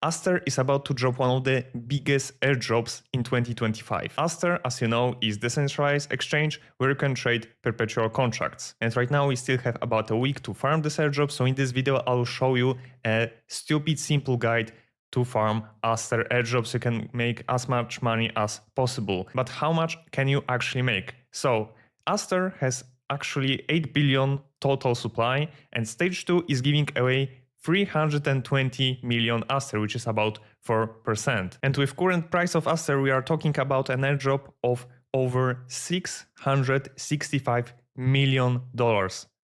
ASTER is about to drop one of the biggest airdrops in 2025. ASTER, as you know, is decentralized exchange where you can trade perpetual contracts. And right now we still have about a week to farm this airdrop, so in this video I'll show you a stupid simple guide to farm ASTER airdrops so you can make as much money as possible. But how much can you actually make? So ASTER has actually 8 billion total supply, and stage 2 is giving away 320 million ASTER, which is about 4%. And with current price of ASTER, we are talking about an airdrop of over $665 million.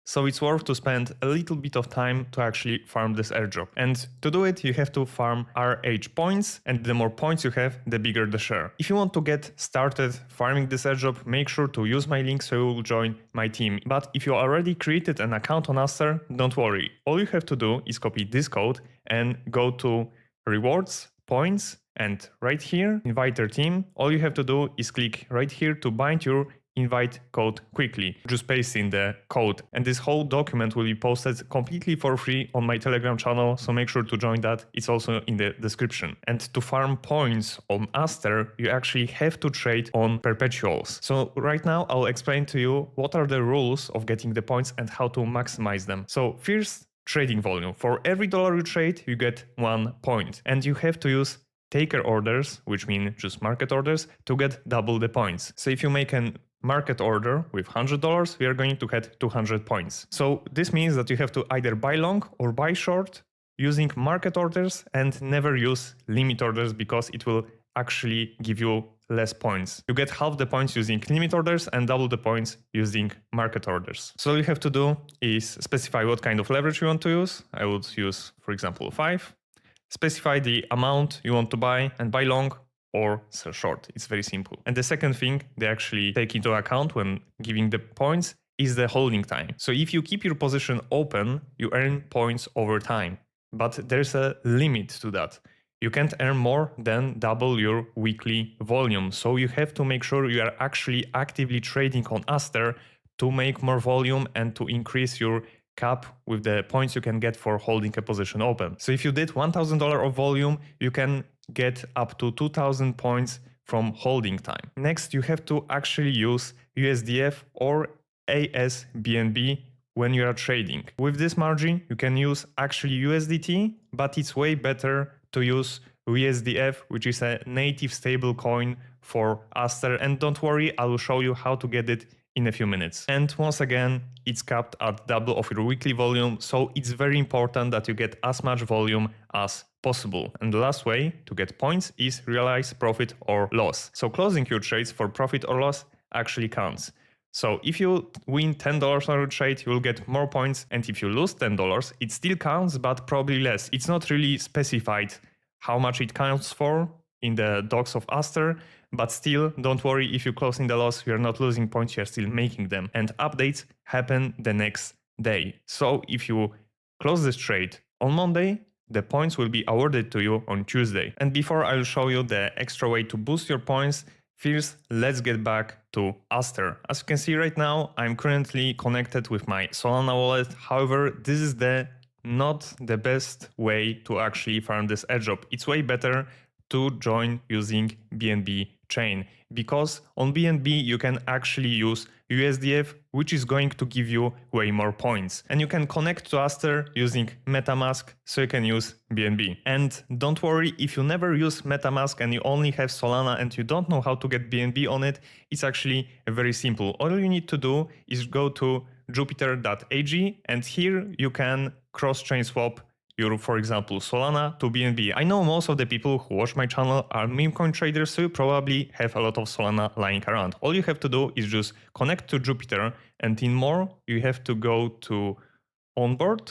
So it's worth to spend a little bit of time to actually farm this airdrop. And to do it, you have to farm RH points, and the more points you have, the bigger the share. If you want to get started farming this airdrop, make sure to use my link so you will join my team. But if you already created an account on ASTER, don't worry. All you have to do is copy this code and go to rewards, points, and right here, invite your team. All you have to do is click right here to bind your invite code quickly. Just paste in the code, and this whole document will be posted completely for free on my Telegram channel, so make sure to join that. It's also in the description. And to farm points on ASTER, you actually have to trade on perpetuals. So right now I'll explain to you what are the rules of getting the points and how to maximize them. So first, trading volume. For every dollar you trade, you get 1 point, and you have to use taker orders, which mean just market orders, to get double the points. So if you make an market order with $100, we are going to get 200 points. So this means that you have to either buy long or buy short using market orders and never use limit orders because it will actually give you less points. You get half the points using limit orders and double the points using market orders. So all you have to do is specify what kind of leverage you want to use. I would use, for example, 5. Specify the amount you want to buy and buy long or sell short. It's very simple. And the second thing they actually take into account when giving the points is the holding time. So if you keep your position open, you earn points over time. But there's a limit to that. You can't earn more than double your weekly volume. So you have to make sure you are actually actively trading on ASTER to make more volume and to increase your cap with the points you can get for holding a position open. So if you did $1,000 of volume, you can get up to 2,000 points from holding time. Next, you have to actually use USDF or ASBNB when you are trading. With this margin, you can use actually USDT, but it's way better to use USDF, which is a native stable coin for ASTER. And don't worry, I will show you how to get it in a few minutes. And once again, it's capped at double of your weekly volume, so it's very important that you get as much volume as possible. And the last way to get points is realize profit or loss. So closing your trades for profit or loss actually counts. So if you win $10 on your trade, you will get more points, and if you lose $10, it still counts, but probably less. It's not really specified how much it counts for in the docs of ASTER, but still, don't worry, if you close in the loss, you're not losing points, you're still making them. And updates happen the next day. So if you close this trade on Monday, the points will be awarded to you on Tuesday. And before I'll show you the extra way to boost your points, first, let's get back to ASTER. As you can see right now, I'm currently connected with my Solana wallet. However, this is not the best way to actually farm this airdrop. It's way better to join using BNB chain, because on BNB you can actually use USDF, which is going to give you way more points. And you can connect to ASTER using MetaMask, so you can use BNB. And don't worry, if you never use MetaMask and you only have Solana and you don't know how to get BNB on it, it's actually very simple. All you need to do is go to Jupiter.ag, and here you can cross-chain swap your, for example, Solana to BNB. I know most of the people who watch my channel are memecoin traders, so you probably have a lot of Solana lying around. All you have to do is just connect to Jupiter, and in more, you have to go to onboard,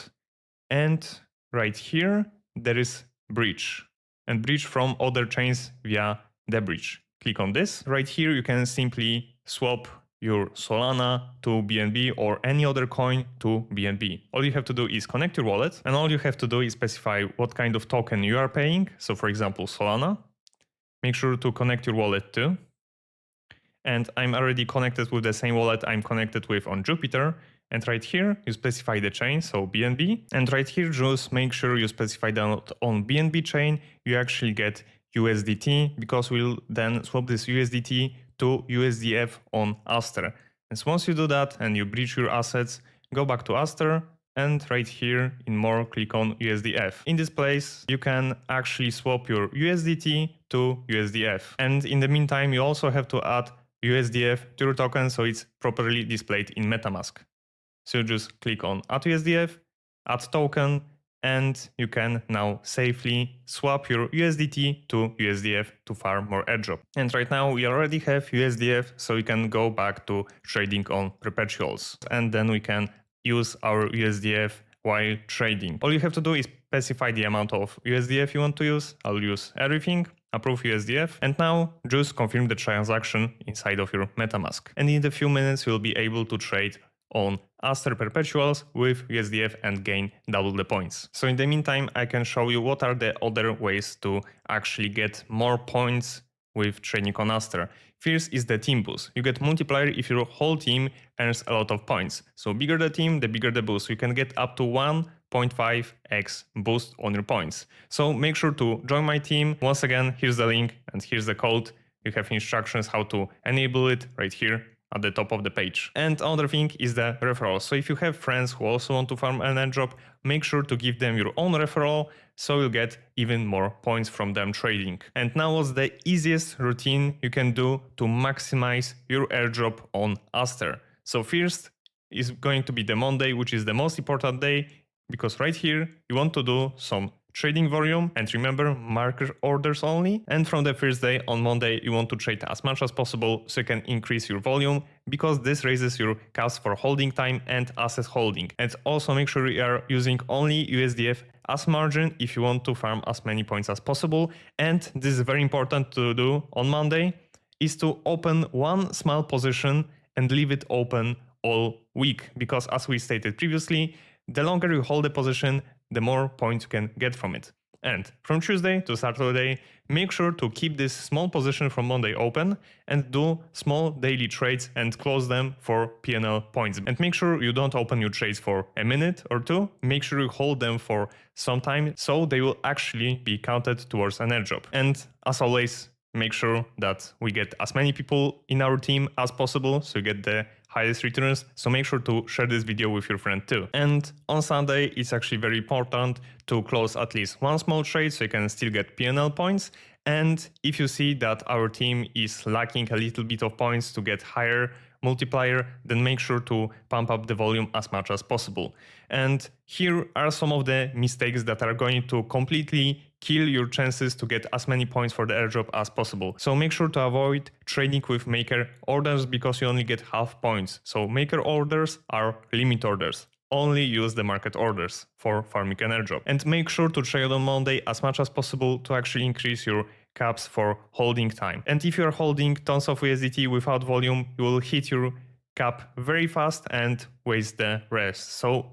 and right here, there is bridge, and bridge from other chains via the bridge. Click on this. Right here, you can simply swap your Solana to BNB or any other coin to BNB. All you have to do is connect your wallet, and all you have to do is specify what kind of token you are paying. So for example, Solana. Make sure to connect your wallet too. And I'm already connected with the same wallet I'm connected with on Jupiter. And right here, you specify the chain, so BNB. And right here, just make sure you specify that on BNB chain, you actually get USDT, because we'll then swap this USDT to USDF on ASTER. And so once you do that and you bridge your assets, go back to ASTER, and right here in more, click on USDF. In this place, you can actually swap your USDT to USDF. And in the meantime, you also have to add USDF to your token so it's properly displayed in MetaMask. So you just click on Add USDF, Add Token, and you can now safely swap your USDT to USDF to farm more airdrop. And right now we already have USDF, so we can go back to trading on perpetuals. And then we can use our USDF while trading. All you have to do is specify the amount of USDF you want to use. I'll use everything, approve USDF, and now just confirm the transaction inside of your MetaMask. And in a few minutes, you'll be able to trade on ASTER perpetuals with USDF and gain double the points. So in the meantime, I can show you what are the other ways to actually get more points with trading on ASTER. First is the team boost. You get multiplier if your whole team earns a lot of points. So bigger the team, the bigger the boost. You can get up to 1.5x boost on your points. So make sure to join my team. Once again, here's the link and here's the code. You have instructions how to enable it right here at the top of the page. And another thing is the referral. So if you have friends who also want to farm an airdrop, make sure to give them your own referral so you'll get even more points from them trading. And now what's the easiest routine you can do to maximize your airdrop on ASTER? So first is going to be the Monday, which is the most important day, because right here you want to do some trading volume, and remember, market orders only. And from the first day on Monday, you want to trade as much as possible so you can increase your volume, because this raises your cost for holding time and asset holding. And also make sure you are using only USDF as margin if you want to farm as many points as possible. And this is very important to do on Monday, is to open one small position and leave it open all week, because as we stated previously, the longer you hold the position, the more points you can get from it. And from Tuesday to Saturday, make sure to keep this small position from Monday open and do small daily trades and close them for P&L points. And make sure you don't open your trades for a minute or two. Make sure you hold them for some time so they will actually be counted towards an airdrop. And as always, make sure that we get as many people in our team as possible so you get the highest returns. So make sure to share this video with your friend too. And on Sunday, it's actually very important to close at least one small trade so you can still get P&L points. And if you see that our team is lacking a little bit of points to get higher multiplier, then make sure to pump up the volume as much as possible. And here are some of the mistakes that are going to completely kill your chances to get as many points for the airdrop as possible. So make sure to avoid trading with maker orders, because you only get half points. So maker orders are limit orders. Only use the market orders for farming an airdrop. And make sure to trade on Monday as much as possible to actually increase your caps for holding time. And if you're holding tons of USDT without volume, you will hit your cap very fast and waste the rest. So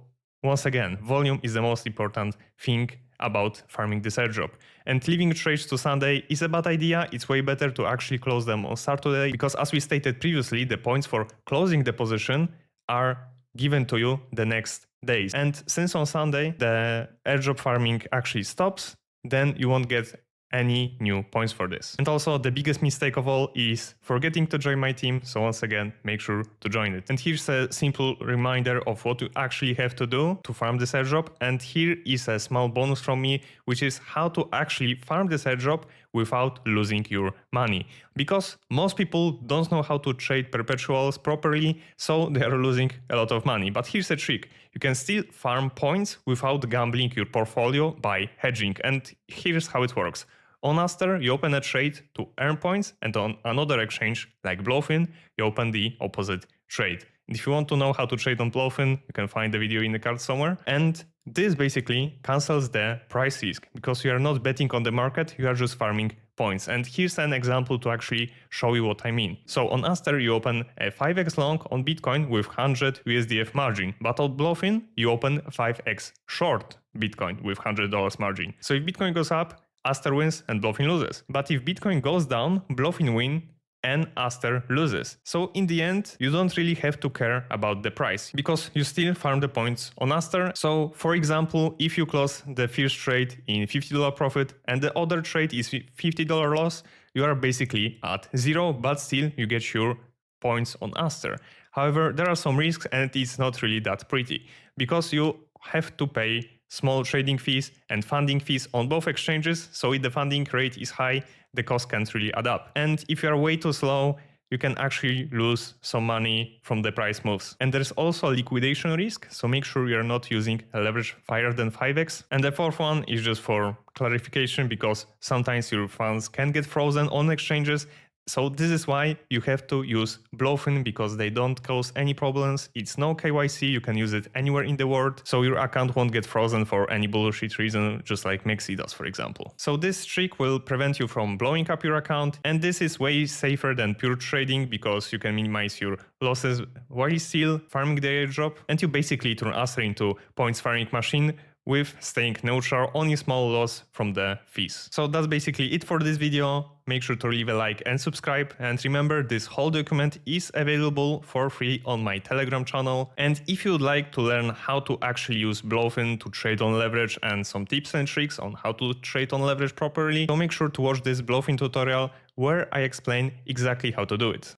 once again, volume is the most important thing about farming this airdrop. And leaving trades to Sunday is a bad idea. It's way better to actually close them on Saturday, because as we stated previously, the points for closing the position are given to you the next days. And since on Sunday the airdrop farming actually stops, then you won't get any new points for this. And also the biggest mistake of all is forgetting to join my team. So once again, make sure to join it. And here's a simple reminder of what you actually have to do to farm this airdrop. And here is a small bonus from me, which is how to actually farm this airdrop without losing your money. Because most people don't know how to trade perpetuals properly, so they are losing a lot of money. But here's a trick. You can still farm points without gambling your portfolio by hedging. And here's how it works. On ASTER, you open a trade to earn points, and on another exchange, like Blofin, you open the opposite trade. And if you want to know how to trade on Blofin, you can find the video in the card somewhere. And this basically cancels the price risk, because you are not betting on the market, you are just farming points. And here's an example to actually show you what I mean. So on ASTER, you open a 5x long on Bitcoin with 100 USDF margin, but on Blofin, you open 5x short Bitcoin with $100 margin. So if Bitcoin goes up, ASTER wins and Blofin loses. But if Bitcoin goes down, Blofin win and ASTER loses. So in the end, you don't really have to care about the price because you still farm the points on ASTER. So for example, if you close the first trade in $50 profit and the other trade is $50 loss, you are basically at zero, but still you get your points on ASTER. However, there are some risks and it's not really that pretty because you have to pay small trading fees and funding fees on both exchanges. So if the funding rate is high, the cost can't really add up. And if you are way too slow, you can actually lose some money from the price moves. And there's also a liquidation risk, so make sure you're not using a leverage higher than 5x. And the fourth one is just for clarification because sometimes your funds can get frozen on exchanges. So this is why you have to use Blofin because they don't cause any problems. It's no KYC, you can use it anywhere in the world. So your account won't get frozen for any bullshit reason, just like Mexi does, for example. So this trick will prevent you from blowing up your account. And this is way safer than pure trading because you can minimize your losses while still farming the airdrop. And you basically turn ASTER into points farming machine with staying neutral, only small loss from the fees. So that's basically it for this video. Make sure to leave a like and subscribe. And remember, this whole document is available for free on my Telegram channel. And if you would like to learn how to actually use Blofin to trade on leverage and some tips and tricks on how to trade on leverage properly, so make sure to watch this Blofin tutorial where I explain exactly how to do it.